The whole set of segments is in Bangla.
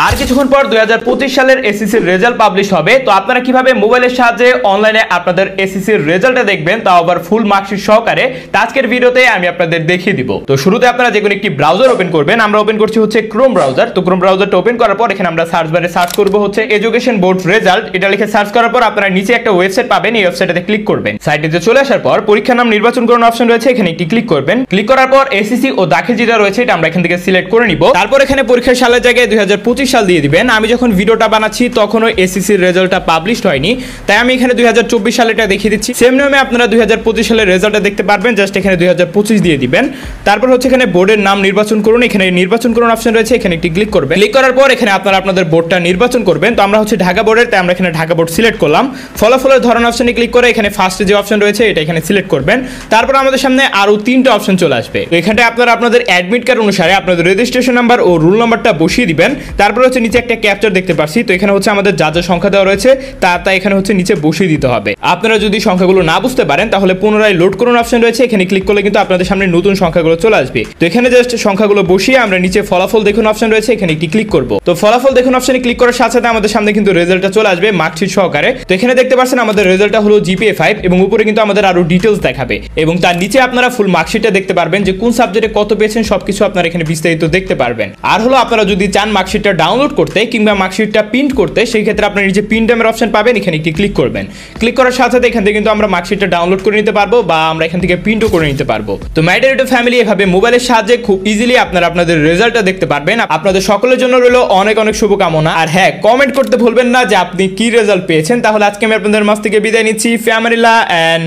আর কিছুক্ষণ পর 2025 সালের এসএসসির রেজাল্ট পাবলিশ হবে। তো আপনারা কিভাবে মোবাইলের সাহায্যে অনলাইনে আপনাদের এসএসসির রেজাল্টটা দেখবেন, তাও আবার ফুল মার্কশিট সহকারে, আজকের ভিডিওতে আমি আপনাদের দেখিয়ে দিব। তো শুরুতে আপনারা যে কোনো একটি ব্রাউজার ওপেন করবেন। আমরা ওপেন করছি হচ্ছে ক্রোম ব্রাউজার। তো ক্রোম ব্রাউজারটা ওপেন করার পর এখানে আমরা সার্চ বারে সার্চ করব হচ্ছে এডুকেশন বোর্ড রেজাল্ট। এটা লিখে সার্চ করার পর আপনারা নিচে একটা ওয়েবসাইট পাবেন, এই ওয়েবসাইটে ক্লিক করবেন। সাইটে চলে আসার পর পরীক্ষার নাম নির্বাচন করার অপশন রয়েছে, এখানে একটি ক্লিক করবেন। ক্লিক করার পর এসএসসি ও দাখিল যেটা রয়েছে এটা আমরা এখান থেকে সিলেক্ট করে নিব। তারপর এখানে পরীক্ষার সালের জায়গায় 2025 সাল দিয়ে দিবেন। আমি যখন ভিডিওটা বানাচ্ছি তখনও এসএসসির রেজাল্টটা পাবলিশড হয়নি, তাই আমি এখানে 2024 সালেটা দেখিয়ে দিচ্ছি। সেম নিয়মে আপনারা 2025 সালের রেজাল্টটা দেখতে পারবেন, জাস্ট এখানে 2025 দিয়ে দিবেন। তারপর হচ্ছে এখানে বোর্ডের নাম নির্বাচন করুন, এখানে নির্বাচন করুন অপশন রয়েছে, এখানে একটি ক্লিক করবেন। ক্লিক করার পর এখানে আপনারা আপনাদের বোর্ডটা নির্বাচন করবেন। তো আমরা হচ্ছে ঢাকা বোর্ডের, তাই আমরা এখানে ঢাকা বোর্ড সিলেক্ট করলাম। ফলাফলের ধরন অপশনে ক্লিক করে এখানে ফার্স্টে যে অপশন রয়েছে এটা এখানে সিলেক্ট করবেন। তারপর আমাদের সামনে আরো তিনটা অপশন চলে আসবে। তো এখানে আপনারা আপনাদের অ্যাডমিট কার্ড অনুসারে আপনাদের রেজিস্ট্রেশন নাম্বার ও রোল নাম্বারটা বসিয়ে দিবেন। তারপর হচ্ছে নিচে একটা ক্যাপচার দেখতে পাচ্ছি, তো এখানে হচ্ছে আমাদের যা যা সংখ্যা দেওয়া রয়েছে তা এখানে হচ্ছে নিচে বসিয়ে দিতে হবে। আপনারা যদি সংখ্যাগুলো না বুঝতে পারেন তাহলে পুনরায় লোড করুন অপশন রয়েছে, এখানে ক্লিক করলে কিন্তু আপনাদের সামনে নতুন সংখ্যাগুলো চলে আসবে। তো এখানে জাস্ট সংখ্যাগুলো বসিয়ে আমরা নিচে ফলাফল দেখুন অপশন রয়েছে, এখানে একটি ক্লিক করব। তো ফলাফল দেখুন অপশনে ক্লিক করার সাথে সাথে আমাদের সামনে কিন্তু রেজাল্টটা চলে আসবে মার্কশিট সহকারে। তো এখানে দেখতে পাচ্ছেন আমাদের রেজাল্টটা হলো জিপিএ 5 এবং উপরে কিন্তু আমাদের আরো ডিটেইলস দেখাবে এবং তার নিচে আপনারা ফুল মার্কশিটটা দেখতে পারবেন যে কোন সাবজেক্টে কত পেয়েছেন সবকিছু আপনারা এখানে বিস্তারিত দেখতে পারবেন। আর হলো আপনারা যদি চান মার্কশিটটা ডাউনলোড করতে কিংবা মার্কশিটটা প্রিন্ট করতে, সেই ক্ষেত্রে আপনারা নিচে প্রিন্ট নামের অপশন পাবেন, এখানে একটি ক্লিক করবেন। ক্লিক করার সাথে সাথে এখান থেকে কিন্তু আমরা মার্কশিটটা ডাউনলোড করে নিতে পারবো বা আমরা এখান থেকে প্রিন্টও করে নিতে পারবো। তো মাই ডিয়ার ইউটিউব ফ্যামিলি, এভাবে মোবাইলের সাহায্যে খুব ইজিলি আপনারা আপনাদের রেজাল্টটা দেখতে পারবেন। আপনাদের সকলের জন্য রইল অনেক অনেক শুভকামনা। আর হ্যাঁ, কমেন্ট করতে ভুলবেন না যে আপনি কি রেজাল্ট পেয়েছেন। তাহলে আজকে আমি আপনাদের মাঝ থেকে বিদায় নিচ্ছি। ফ্যামিলিল্লাহ এন্ড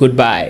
গুড বাই।